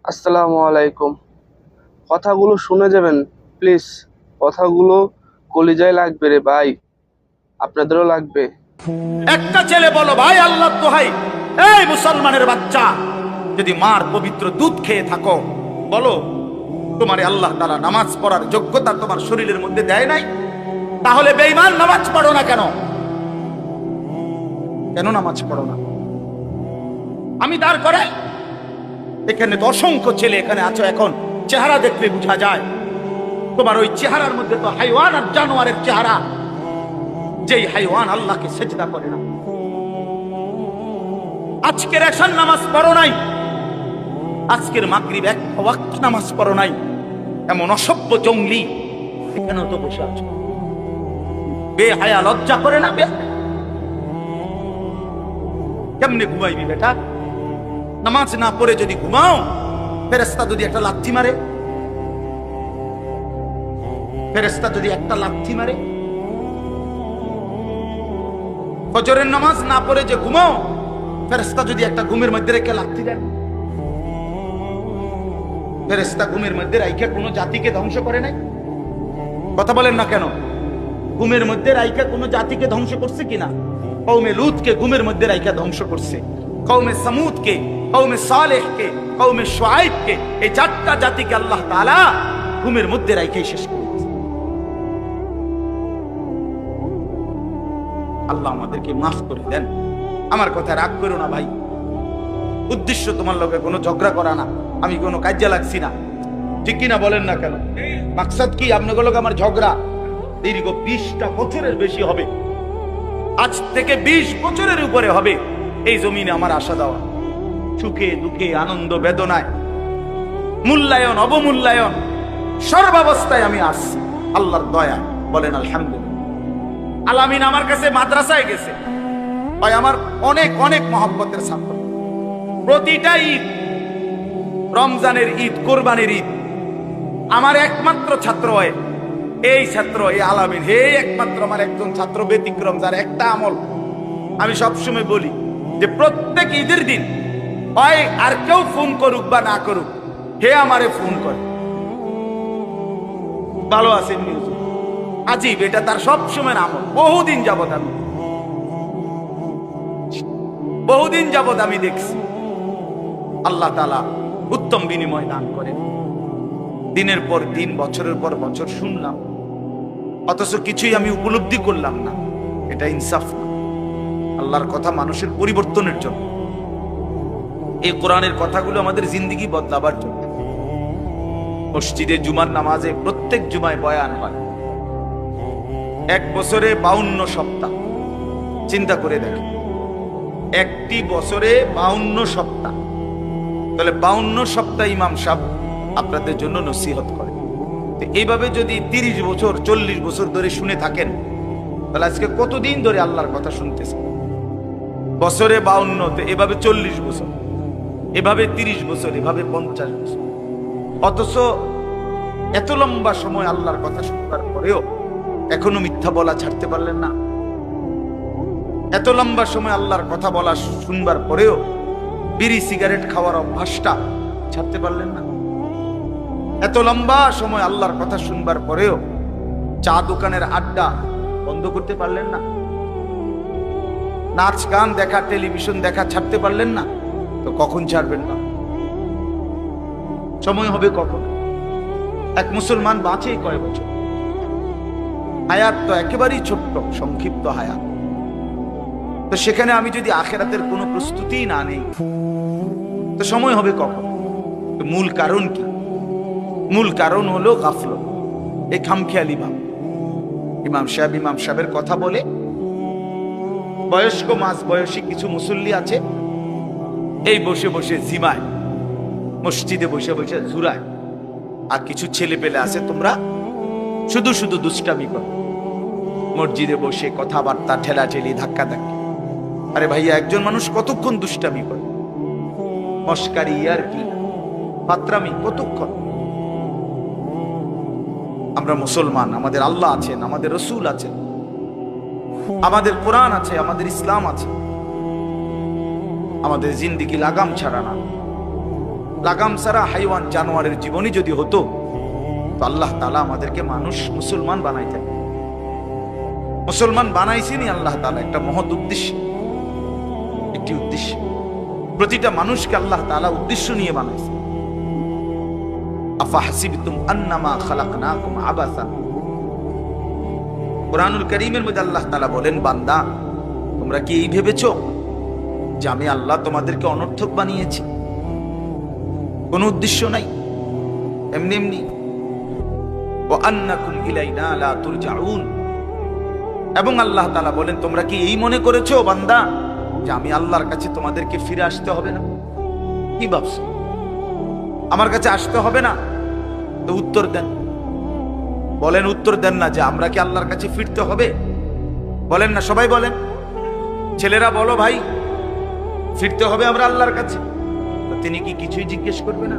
আসসালামু আলাইকুম। কথাগুলো শুনে যাবেন প্লিজ। কথাগুলো কলিজায় লাগবে রে ভাই, আপনাদেরও লাগবে। একটা ছেলে বলো ভাই আল্লাহ দোহাই, এই মুসলমানের বাচ্চা, যদি মার পবিত্র দুধ খেয়ে থাকো, বলো তোমারে আল্লাহ তাআলা নামাজ পড়ার যোগ্যতা তোমার শরীরের মধ্যে দেয় নাই? তাহলে বেঈমান নামাজ পড়ো না কেন? কেন নামাজ পড়ো না? আমি দাঁড় করে এখানে তো অসংখ্য ছেলে এখানে আছো, এখন চেহারা দেখলে বোঝা যায় তোমার ওই চেহারার মধ্যে তো হাইওয়ান আর জানোয়ারের চেহারা। যেই হাইওয়ান আল্লাহকে সেজদা করে না। আজকের এশার নামাজ পড়ো নাই, আজকের মাগরিব এক ওয়াক্ত নামাজ পড়ো নাই, এমন অসভ্য জঙ্গলি এখানেও তো বসে আছো। বেহায়া লজ্জা করে না? কেমনে ঘুমাইবি বেটা? নামাজ না পড়ে যদি ঘুমাও, ফেরেশতা যদি একটা লাথি মারে, ফেরেশতা যদি একটা লাথি মারে, ফজরের নামাজ না পড়ে যে ঘুমাও, ফেরেশতা যদি একটা ঘুমের মধ্যে রেখে লাথি দেন। ফেরেশতা ঘুমের মধ্যে রাইখা কোনো জাতিকে ধ্বংস করে নাই? কথা বলেন না কেন? ঘুমের মধ্যে রাইখা কোনো জাতিকে ধ্বংস করছে কিনা? কওমে লূতকে ঘুমের মধ্যে রাইখা ধ্বংস করছে, কওমে সামুদকে, কওমে সালেহকে, কওমে শুআইবকে, এই চারটা জাতিকে আল্লাহ তাআলা ঘুমের মধ্যে রাইখাই শেষ করেছে। আল্লাহ আমাদেরকে মাফ করে দেন। আমার কথা রাগ করো না ভাই, উদ্দেশ্য তোমার লগে কোনো ঝগড়া করা না, আমি কোনো কাজে লাগছি না, ঠিক কিনা বলেন না কেন? মাকসাদ কি আপনাদের লগে আমার ঝগড়া? দীর্ঘ 20টা বছরের বেশি হবে, আজ থেকে 20 বছরের উপরে হবে এই জমিনে আমার আশা দেওয়া। সুখে দুঃখে আনন্দ বেদনায়, মূল্যায়ন অবমূল্যায়ন, সর্বাবস্থায় আমি আসছি আল্লাহর দয়া। বলেন আলহামদুলিল্লাহ। আলামিন আমার কাছে মাদ্রাসায় গেছে, ভাই আমার অনেক অনেক মহব্বতের ছাত্র। প্রতিটা ঈদ, রমজানের ঈদ, কোরবানির ঈদ, আমার একমাত্র ছাত্র হয় এই ছাত্র, এই আলামিন, হে একমাত্র আমার একজন ছাত্র ব্যতিক্রম, যার একটা আমল আমি সবসময় বলি যে প্রত্যেক ঈদের দিন হয় আর কেউ ফোন করুক বা না করুক, হে আমারে ফোন করে, ভালো আছেন নিউজ। আজিব, এটা তার সবসময় আমল। বহুদিন যাবত আমি দেখছি। আল্লাহ তাআলা উত্তম বিনিময় দান করেন। দিনের পর দিন, বছরের পর বছর শুনলাম, অথচ কিছুই আমি উপলব্ধি করলাম না। এটা ইনসাফ না। আল্লাহর কথা মানুষের পরিবর্তনের জন্য, এই কোরআনের কথাগুলো আমাদের জিন্দেগি বদলাবার জন্য। মসজিদে জুমার নামাজে প্রত্যেক জুমায় বয়ান হয়, এক বছরে 52 সপ্তাহ। চিন্তা করে দেখেন, একটি বছরে 52 সপ্তাহ, তাহলে 52 সপ্তাহ ইমাম সাহেব আপনাদের জন্য নসিহত করে। এইভাবে যদি 30 বছর 40 বছর ধরে শুনে থাকেন, তাহলে আজকে কতদিন ধরে আল্লাহর কথা শুনতেছে? বছরে 52, তো এভাবে 40 বছর, এভাবে 30 বছর, এভাবে 50 বছর। অথচ এত লম্বা সময় আল্লাহর কথা শুনবার পরেও এখনো মিথ্যা বলা ছাড়তে পারলেন না। এত লম্বা সময় আল্লাহর কথা বলা শুনবার পরেও বিড়ি সিগারেট খাওয়ার অভ্যাসটা ছাড়তে পারলেন না। এত লম্বা সময় আল্লাহর কথা শুনবার পরেও চা দোকানের আড্ডা বন্ধ করতে পারলেন না। নাচ গান দেখা, টেলিভিশন দেখা ছাড়তে পারলেন না। তো কখন ছাড়বেন না? সময় হবে কখন? এক মুসলমান বাঁচে কয় বছর? হায়াত তো একেবারেই ছোট্ট, সংক্ষিপ্ত হায়াত। তো সেখানে আমি যদি আখিরাতের কোনো প্রস্তুতি না নেই, তো সময় হবে কখন? তো মূল কারণ কি? মূল কারণ হলো গাফলত, এই খামখেয়ালি ভাব। ইমাম সাহেবের কথা বলে, বয়স্ক মাঝ বয়সী কিছু মুসল্লি আছে, এই বসে বসে জিমায়, মসজিদে বসে বসে ঝুরায়। আর কিছু ছেলে পেলে আছে, তোমরা শুধু শুধু দুষ্টামি করো, মসজিদে বসে কথাবার্তা, ঠেলাঠেলি, ধাক্কাধাক্কি। আরে ভাইয়া, একজন মানুষ কতক্ষণ দুষ্টামি করে? মস্কারি, ইয়ারকি, ফাত্রামি কতক্ষণ? আমরা মুসলমান, আমাদের আল্লাহ আছেন, আমাদের রসুল আছেন, আমাদের কোরআন আছে, আমাদের ইসলাম আছে। আমাদের জিন্দেগি লাগাম ছাড়া না। লাগাম ছাড়া হাইওয়ান জানোয়ারের জীবনই যদি হতো, তো আল্লাহ তাআলা আমাদেরকে মানুষ মুসলমান বানাইতেন। মুসলমান বানাইছেনই আল্লাহ তাআলা একটা মহৎ উদ্দেশ্য, একটি উদ্দেশ্য। প্রতিটা মানুষকে আল্লাহ তাআলা উদ্দেশ্য নিয়ে বানাইছেন। আফাহাসিবতুম আন্নামা খালাকনাকুম আবাসা। কুরআনুল কারীমের মধ্যে আল্লাহ তাআলা বলেন, বান্দা তোমরা কি এই ভেবেছো যে আমি আল্লাহ তোমাদেরকে অনর্থক বানিয়েছি? কোনো উদ্দেশ্য নাই, এমনি এমনি। ওয়া আন্নাকুম ইলাইনা লা তুরজাউন। এবং আল্লাহ তাআলা বলেন, তোমরা কি এই মনে করেছো বান্দা যে আমি আল্লাহর কাছে তোমাদেরকে ফিরে আসতে হবে না? কি ভাবছো আমার কাছে আসতে হবে না? তো উত্তর দেন, বলেন, উত্তর দেন না যে আমরা কি আল্লাহর কাছে ফিরতে হবে? বলেন না, সবাই বলেন, ছেলেরা বলো ভাই, ফিরতে হবে আমরা আল্লাহর কাছে। তো তিনি কি কিছুই জিজ্ঞেস করবে না?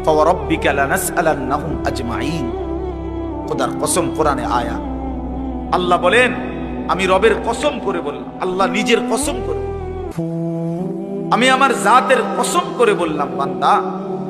ফাওয়ারাব্বিকা লানাসআলান্নাহুম আজমাইন। খোদার কসম, কোরআনে আয়া আল্লাহ বলেন, আমি রবের কসম করে বললাম, আল্লাহ নিজের কসম করে, আমি আমার জাতের কসম করে বললাম, বান্দা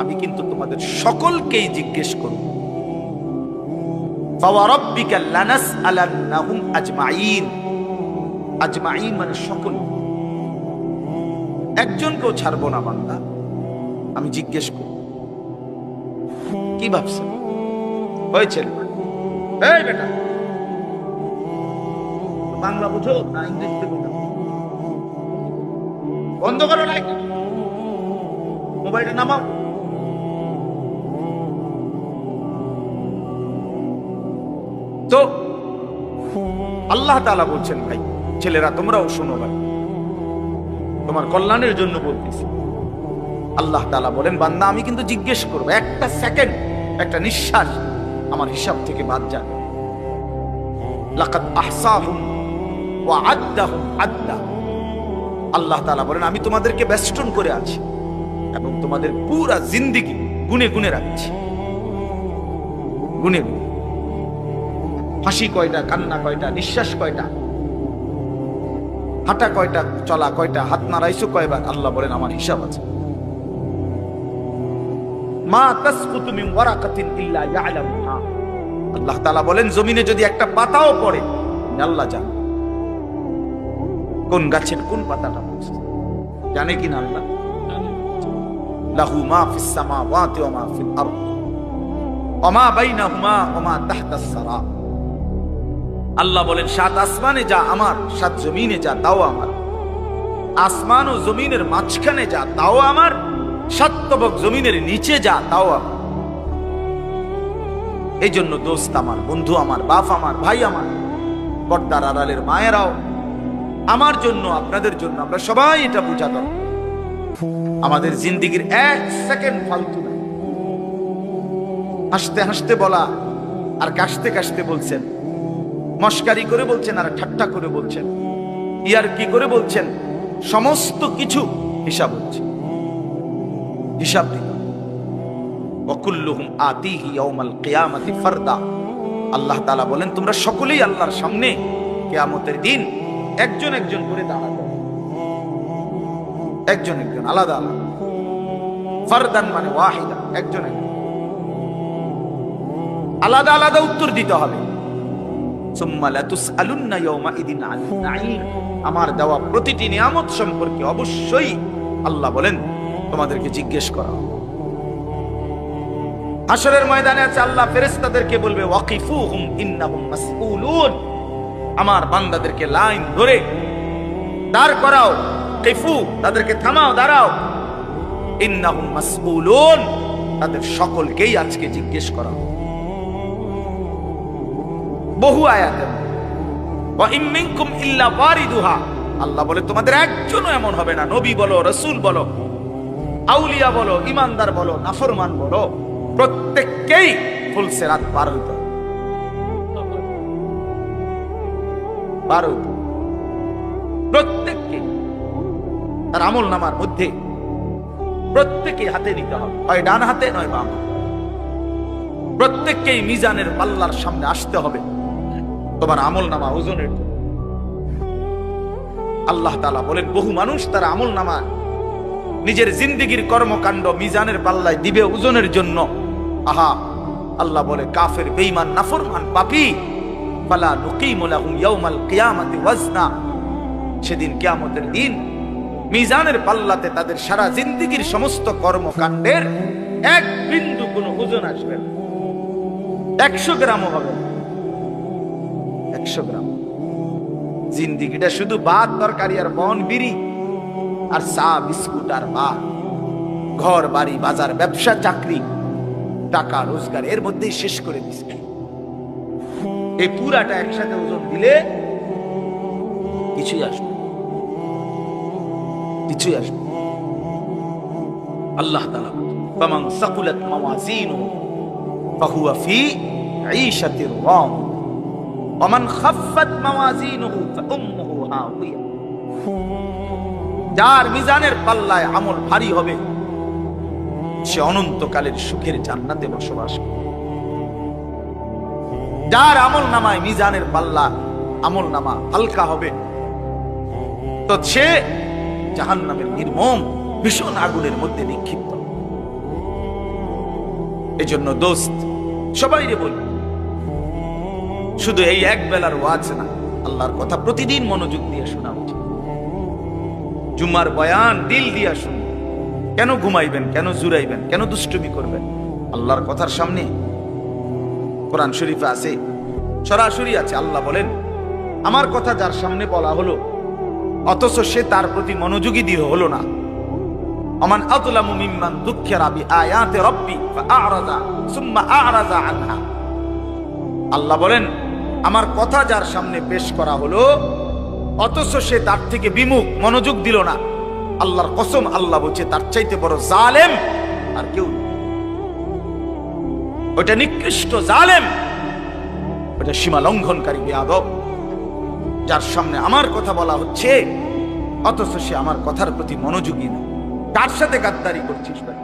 আমি কিন্তু তোমাদের সকলকেই জিজ্ঞেস করব। ফাওয়ারাব্বিকা লানাসআলান্নাহুম আজমাইন। আজমাইন মানে সকল, একজনকেও ছাড়বো না বান্দা, আমি জিজ্ঞেস করব। কি ভাবছেন? হয়েছে? এই বেটা, বাংলা বুঝো না ইংরেজিতে বুঝো? বন্ধ করো লাইট, মোবাইলটা নামাও। তো আল্লাহ তাআলা বলছেন, ভাই ছেলেরা তোমরাও শোনো ভাই, তোমার কল্যাণের জন্য বলতেছি। আল্লাহ তাআলা বলেন, বান্দা আমি কিন্তু জিজ্ঞেস করবো, একটা সেকেন্ড, একটা নিঃশ্বাস আমার হিসাব থেকে বাদ যাবে। লাকাদ আহসাহুম ওয়া আদ্দাহুম আদ্দা। আল্লাহ তাআলা বলেন, আমি তোমাদেরকে বেষ্টন করে আছি এবং তোমাদের পুরা জিন্দেগি গুনে গুনে রাখছি, গুনে গুনে। হাসি কয়টা, কান্না কয়টা, নিঃশ্বাস কয়টা, হাঁটা কয়টা, চলা কয়টা, হাত নাড়াইছো কয়বার, আল্লাহ বলেন আমার হিসাব আছে। মা তাসকুতু মিন ওয়ারাকাতিন ইল্লা ইয়ালামুহা। আল্লাহ তাআলা বলেন, জমিনে যদি একটা পাতাও পড়ে আল্লাহ জানে। কোন গাছের কোন পাতাটা পড়ছে জানে কিনা আল্লাহ? লাহু মা ফিস সামাওয়াতি ওয়া মা ফিল আরদ ওয়া মা বাইনাহুমা ওয়া মা তাহতাস সারা। আল্লাহ বলেন, সাত আসমানে যা আমার, সাত জমিনে যা তাও আমার। আসমান ও জমিনের মাঝখানে যা তাও আমার, সাত তবক জমিনের নিচে যা তাও আমার। এই জন্য দোস্ত আমার, বন্ধু আমার, বাপ আমার, ভাই আমার, পর্দার আড়ালের মায়েরাও, আমার জন্য, আপনাদের জন্য, আমরা সবাই এটা বুঝা দরকার। আমাদের জিন্দেগির এক সেকেন্ড ফালতু না। হাসতে হাসতে বলা আর কাশতে কাশতে বলছেন, মস্কারি করে বলছেন আর ঠাট্টা করে বলছেন, ইয়ার কি করে বলছেন, সমস্ত কিছু হিসাব হচ্ছে, হিসাব দিন। ওয়াকুল্লুহুম আতিহি ইয়াউমাল কিয়ামাতি ফারদা। আল্লাহ তাআলা বলেন, তোমরা সকলেই আল্লাহর সামনে কিয়ামতের দিন একজন একজন করে দাঁড়াবে, একজন একজন, আলাদা আলাদা। ফারদান মানে ওয়াহিদা, একজন একজন, আলাদা আলাদা উত্তর দিতে হবে। সুম্মা লাতুসআলুন্না ইয়াউমাইদিন আনিন নাঈম। আমার দেওয়া প্রতিটি নিয়ামত সম্পর্কে অবশ্যই আল্লাহ বলেন তোমাদেরকে জিজ্ঞেস করা হবে। হাশরের ময়দানে আছে, আল্লাহ ফেরেশতাদেরকে বলবে, ওয়াকিফুহুম ইন্নাহুম মাসউলুন। আমার বান্দাদেরকে লাইন ধরে দাঁড় করাও, কিফু, তাদেরকে থামাও, দাঁড়াও। ইন্নাহুম মাসউলুন, তাদের সকলকেই আজকে জিজ্ঞেস করা হবে। বহু আয়াতে ওয়া ইম মিনকুম ইল্লা ওয়ারিদুহা। আল্লাহ বলে, তোমাদের একজনও এমন হবে না, নবী বলো, রাসূল বলো, আউলিয়া বলো, ইমানদার বলো, নাফরমান বলো, প্রত্যেককেই ফুলসিরাত পার হইতে হবে, পার হইতে হবে। প্রত্যেককে তার আমল নামার মধ্যে প্রত্যেককে হাতে নিতে হবে, হয় ডান হাতে নয় বাম। প্রত্যেককেই মিজানের পাল্লার সামনে আসতে হবে তোমার আমল নামা ওজনের। আল্লাহ তাআলা বলেন বহু মানুষ তারা আমল নামা নিজের জিন্দেগীর কর্মকাণ্ড মিজানের পাল্লায় দিবে ওজনের জন্য। আহা, আল্লাহ বলে কাফের, বেঈমান, নাফরমান, পাপী, ফালা নুকিমু লাহুম ইয়াউমাল কিয়ামাতি ওয়াজনা। সেদিন কিয়ামতের দিন মিজানের পাল্লাতে তাদের সারা জিন্দেগীর সমস্ত কর্মকাণ্ডের এক বিন্দু কোনো ওজন আসবে না। 100 গ্রামও হবে না। 100 গ্রাম। জিন্দেগিটা শুধু ভাত তরকারি আর বন বিড়ি আর চা বিস্কুট আর ভাত, ঘর বাড়ি বাজার ব্যবসা চাকরি টাকা রোজগার এর মধ্যেই শেষ করে দিচ্ছে। এই পুরাটা একসাথে ওজন দিলে কিছুই আসবে, কিছুই আসবে। আল্লাহ তাআলা ফামান সাকুলাত মাওয়াজিনুহু ফাহুয়া ফি ঈশাতির রাদিয়া ওয়া মান খাফফাত মাওয়াজিনুহু ফাউম্মুহু হাওিয়া। যার মিজানের পাল্লায় আমল ভারী হবে সে অনন্তকালের সুখের জান্নাতে বসবাস করবে। যার আমল নামায় মিজানের পাল্লা আমল নামা হালকা হবে তো সে জাহান্নামের নির্মম ভীষণ আগুনের মধ্যে নিক্ষিপ্ত। এজন্য দোস্ত সবাইরে বলি, শুধু এই এক বেলার ওয়াজ না, আল্লাহর কথা প্রতিদিন মনোযোগ দিয়ে শোনা উচিত। জুমার বয়ান দিল দিয়া শুনুন। কেন ঘুমাইবেন, কেন জুরাইবেন, কেন দুষ্টুমি করবেন? আল্লাহর কথার সামনে কোরআন শরীফে আছে, সরাসরি আছে। আল্লাহ বলেন আমার কথা যার সামনে বলা হলো অথচ সে তার প্রতি মনোযোগী দিয়ে হলো না। আমান আযলামু মিম্মান যুক্কিরা বিআয়াতি রাব্বি ফাআরাযা সুম্মা আ'রাযা আনহা। আল্লাহ বলেন আমার কথা যার সামনে পেশ করা হলো অথচ সে তার থেকে বিমুখ, মনোযোগ দিল না। আল্লাহর কসম, আল্লাহ বলছে তার চাইতে বড় জালেম আর কেউ নেই। ওটা নিকৃষ্ট জালেম, ওটা সীমা লঙ্ঘনকারী বেয়াদব, যার সামনে আমার কথা বলা হচ্ছে অথচ সে আমার কথার প্রতি মনোযোগী না। কার সাথে গাদ্দারি করছিস ভাই?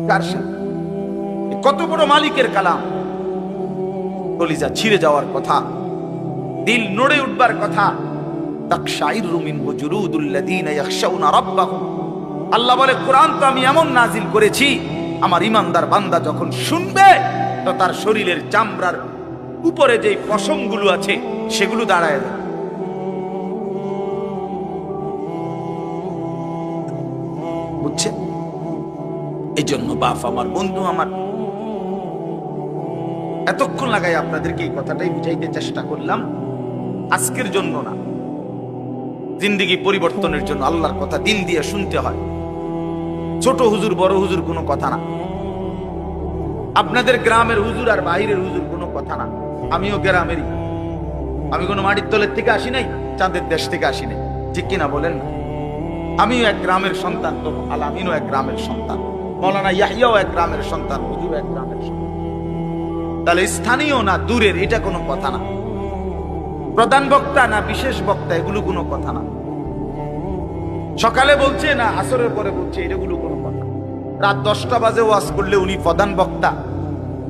কার সাথে? কত বড় মালিকের কালাম, কলিজা ছিঁড়ে যাওয়ার কথা, দিল নড়ে উঠবার কথা। তাকশাইরু মিনহু জুলুদুল্লাযীনা ইয়াখশাউনা রাব্বাহুম। আল্লাহ বলে কোরআন তো আমি এমন নাজিল করেছি আমার ইমানদার বান্দা যখন শুনবে তো তার শরীরের চামড়ার উপরে যে পশমগুলো আছে সেগুলো দাঁড়ায় যাবে। বুঝছেন? এই জন্য বাপ আমার, বন্ধু আমার, এতক্ষণ লাগাই আপনাদেরকে এই কথাটাই বুঝাইতে চেষ্টা করলাম। আজকের জন্য না, জিন্দেগি পরিবর্তনের জন্য আল্লাহর কথা দিল দিয়ে শুনতে হয়। ছোট হুজুর বড় হুজুর কোনো কথা না, আপনাদের গ্রামের হুজুর আর বাইরের হুজুর কোনো কথা না। আমিও গ্রামেরই, আমি কোনো মাটির তলের থেকে আসি নাই, চাঁদের দেশ থেকে আসি নাই, ঠিক কিনা বলেন না? আমিও এক গ্রামের সন্তান, তো আল আমিনও এক গ্রামের সন্তান, মৌলানা ইয়াহিয়াও এক গ্রামের সন্তান, হুজুর এক গ্রামের সন্তান। তাহলে স্থানীয় না দূরের এটা কোনো কথা না, প্রধান বক্তা না বিশেষ বক্তা এগুলো কোনো কথা না, সকালে বলছে না আসরের পরে বলছে এগুলো কোনো কথা। রাত 10টা বাজে ওয়াজ করলে উনি প্রধান বক্তা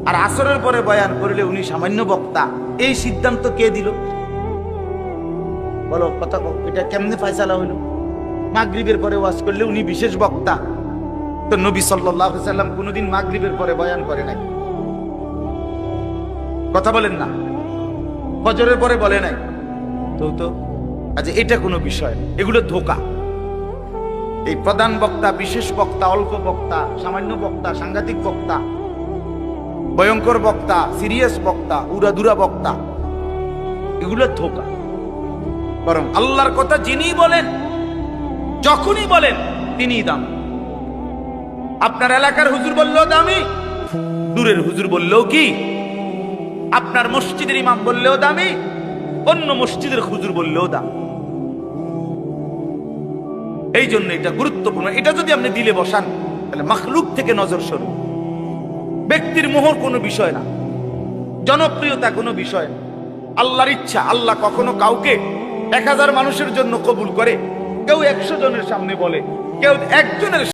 আর আসরের পরে বয়ান করলে উনি সামান্য বক্তা, এই সিদ্ধান্ত কে দিল? বলো কথা, এটা কেমনে ফয়সালা হইল? মাগরিবের পরে ওয়াজ করলে উনি বিশেষ বক্তা, তো নবী সাল্লাল্লাহু আলাইহি সাল্লাম কোনোদিন মাগরিবের পরে বয়ান করে নাই, কথা বলেন না? ফজরের পরে বলে নাই তো আচ্ছা এটা কোনো বিষয়? এগুলো ধোঁকা। এই প্রধান বক্তা, বিশেষ বক্তা, অল্প বক্তা, সামান্য বক্তা, সাংঘাতিক বক্তা, ভয়ঙ্কর বক্তা, সিরিয়াস বক্তা, উড়াদুরা বক্তা, এগুলো ধোঁকা। বরং আল্লাহর কথা যিনি বলেন, যখনই বলেন তিনিই দাম। আপনার এলাকার হুজুর বললেও দামি, দূরের হুজুর বললেও কি, আপনার মসজিদের ইমাম বললেও দামি, অন্য মসজিদের হুজুর বললেও দাম। এই জন্য এটা গুরুত্বপূর্ণ। এটা যদি আপনি দিলে বসান তাহলে মাখলুক থেকে নজর সরু। ব্যক্তির মোহর কোনো বিষয় না, জনপ্রিয়তা কোনো বিষয় না, আল্লাহর ইচ্ছা। আল্লাহ কখনো কাউকে 1000 মানুষের জন্য কবুল করে, কেউ 100 জনের সামনে বলে, কেউ একজনের